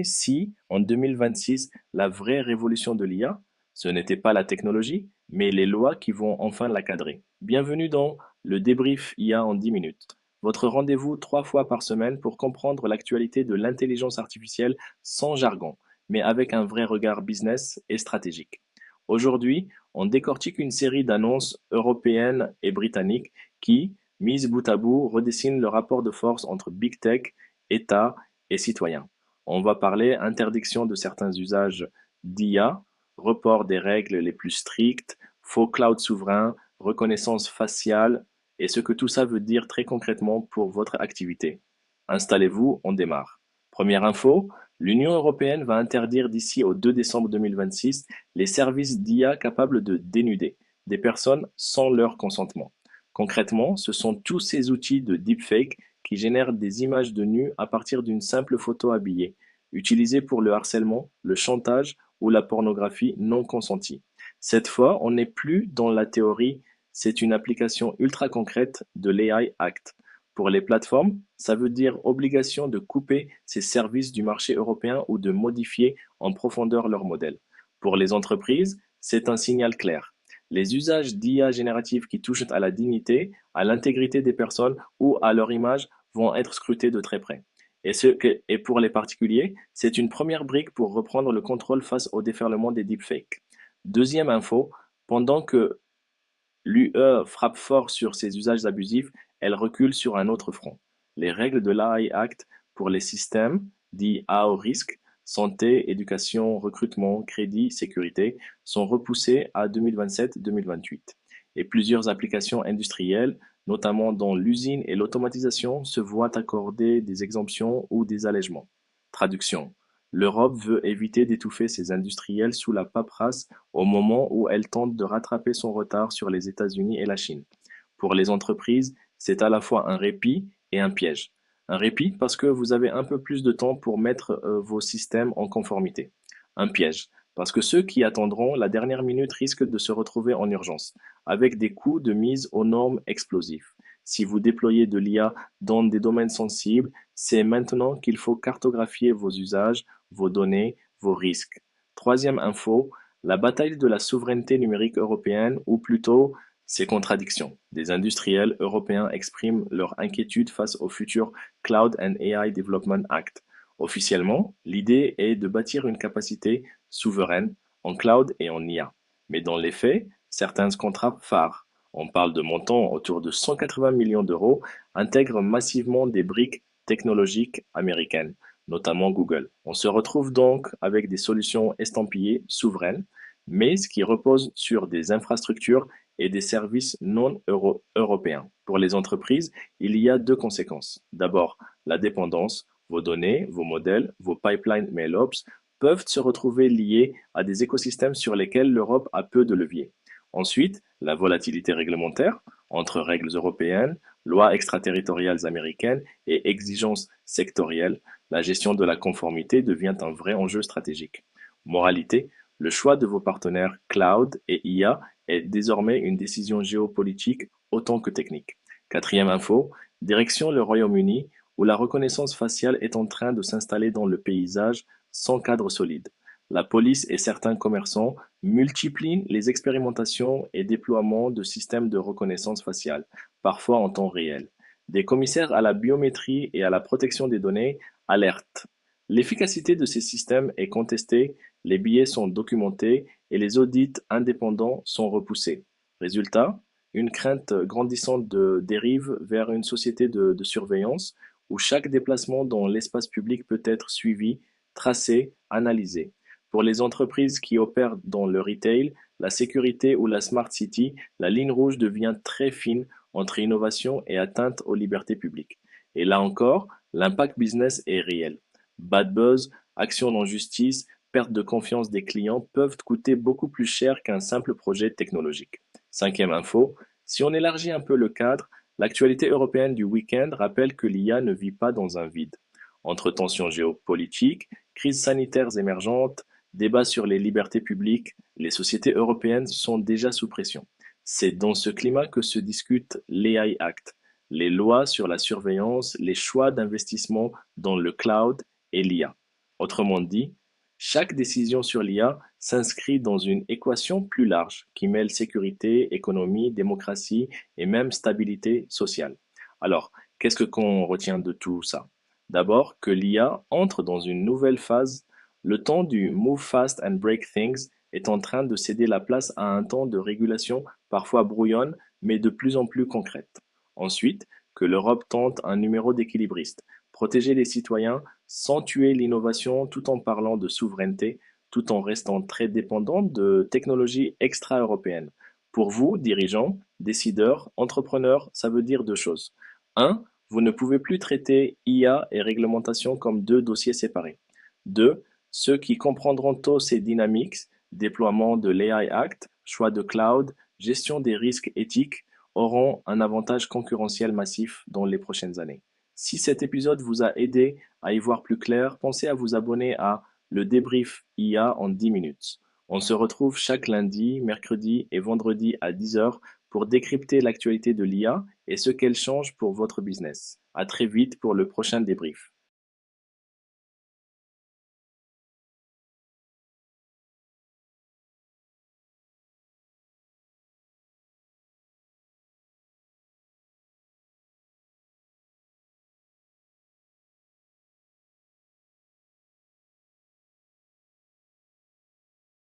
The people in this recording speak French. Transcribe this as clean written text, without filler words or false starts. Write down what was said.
imaginé si, en 2026, la vraie révolution de l'IA, ce n'était pas la technologie, mais les lois qui vont enfin la cadrer? Bienvenue dans le débrief IA en 10 minutes. Votre rendez-vous 3 fois par semaine pour comprendre l'actualité de l'intelligence artificielle sans jargon, mais avec un vrai regard business et stratégique. Aujourd'hui, on décortique une série d'annonces européennes et britanniques qui, mises bout à bout, redessinent le rapport de force entre Big Tech, État et citoyens. On va parler interdiction de certains usages d'IA, report des règles les plus strictes, faux cloud souverain, reconnaissance faciale et ce que tout ça veut dire très concrètement pour votre activité. Installez-vous, on démarre. Première info, l'Union européenne va interdire d'ici au 2 décembre 2026 les services d'IA capables de dénuder des personnes sans leur consentement. Concrètement, ce sont tous ces outils de deepfake qui génèrent des images de nus à partir d'une simple photo habillée, utilisées pour le harcèlement, le chantage ou la pornographie non consentie. Cette fois, on n'est plus dans la théorie, c'est une application ultra concrète de l'AI Act. Pour les plateformes, ça veut dire obligation de couper ces services du marché européen ou de modifier en profondeur leur modèle. Pour les entreprises, c'est un signal clair. Les usages d'IA générative qui touchent à la dignité, à l'intégrité des personnes ou à leur image vont être scrutés de très près. Et pour les particuliers, c'est une première brique pour reprendre le contrôle face au déferlement des deepfakes. Deuxième info, pendant que l'UE frappe fort sur ces usages abusifs, elle recule sur un autre front. Les règles de l'AI Act pour les systèmes dits à haut risque, santé, éducation, recrutement, crédit, sécurité, sont repoussées à 2027-2028. Et plusieurs applications industrielles, notamment dans l'usine et l'automatisation, se voient accorder des exemptions ou des allègements. Traduction. L'Europe veut éviter d'étouffer ses industriels sous la paperasse au moment où elle tente de rattraper son retard sur les États-Unis et la Chine. Pour les entreprises, c'est à la fois un répit et un piège. Un répit parce que vous avez un peu plus de temps pour mettre vos systèmes en conformité. Un piège parce que ceux qui attendront la dernière minute risquent de se retrouver en urgence, avec des coûts de mise aux normes explosifs. Si vous déployez de l'IA dans des domaines sensibles, c'est maintenant qu'il faut cartographier vos usages, vos données, vos risques. Troisième info, la bataille de la souveraineté numérique européenne, ou plutôt ses contradictions. Des industriels européens expriment leur inquiétude face au futur Cloud and AI Development Act. Officiellement, l'idée est de bâtir une capacité souveraine en cloud et en IA. Mais dans les faits, certains contrats phares, on parle de montants autour de 180 millions d'euros, intègrent massivement des briques technologiques américaines, notamment Google. On se retrouve donc avec des solutions estampillées souveraines, mais ce qui repose sur des infrastructures et des services non européens. Pour les entreprises, il y a deux conséquences. D'abord, la dépendance. Vos données, vos modèles, vos pipelines MailOps peuvent se retrouver liés à des écosystèmes sur lesquels l'Europe a peu de levier. Ensuite, la volatilité réglementaire entre règles européennes, lois extraterritoriales américaines et exigences sectorielles. La gestion de la conformité devient un vrai enjeu stratégique. Moralité, le choix de vos partenaires cloud et IA est désormais une décision géopolitique autant que technique. Quatrième info, direction le Royaume-Uni, où la reconnaissance faciale est en train de s'installer dans le paysage sans cadre solide. La police et certains commerçants multiplient les expérimentations et déploiements de systèmes de reconnaissance faciale, parfois en temps réel. Des commissaires à la biométrie et à la protection des données alertent. L'efficacité de ces systèmes est contestée, les biais sont documentés et les audits indépendants sont repoussés. Résultat, une crainte grandissante de dérive vers une société de surveillance où chaque déplacement dans l'espace public peut être suivi, tracé, analysé. Pour les entreprises qui opèrent dans le retail, la sécurité ou la smart city, la ligne rouge devient très fine entre innovation et atteinte aux libertés publiques. Et là encore, l'impact business est réel. Bad buzz, actions en justice, perte de confiance des clients peuvent coûter beaucoup plus cher qu'un simple projet technologique. Cinquième info, si on élargit un peu le cadre, l'actualité européenne du week-end rappelle que l'IA ne vit pas dans un vide. Entre tensions géopolitiques, crises sanitaires émergentes, débats sur les libertés publiques, les sociétés européennes sont déjà sous pression. C'est dans ce climat que se discutent l'AI Act, les lois sur la surveillance, les choix d'investissement dans le cloud et l'IA. Autrement dit, chaque décision sur l'IA s'inscrit dans une équation plus large qui mêle sécurité, économie, démocratie et même stabilité sociale. Alors, qu'est-ce qu'on retient de tout ça? D'abord, que l'IA entre dans une nouvelle phase. Le temps du move fast and break things est en train de céder la place à un temps de régulation parfois brouillonne, mais de plus en plus concrète. Ensuite, que l'Europe tente un numéro d'équilibriste, protéger les citoyens sans tuer l'innovation tout en parlant de souveraineté, tout en restant très dépendant de technologies extra-européennes. Pour vous, dirigeants, décideurs, entrepreneurs, ça veut dire deux choses. Un, vous ne pouvez plus traiter IA et réglementation comme deux dossiers séparés. Deux, ceux qui comprendront tôt ces dynamiques, déploiement de l'AI Act, choix de cloud, gestion des risques éthiques, auront un avantage concurrentiel massif dans les prochaines années. Si cet épisode vous a aidé à y voir plus clair, pensez à vous abonner à le débrief IA en 10 minutes. On se retrouve chaque lundi, mercredi et vendredi à 10 heures pour décrypter l'actualité de l'IA et ce qu'elle change pour votre business. À très vite pour le prochain débrief.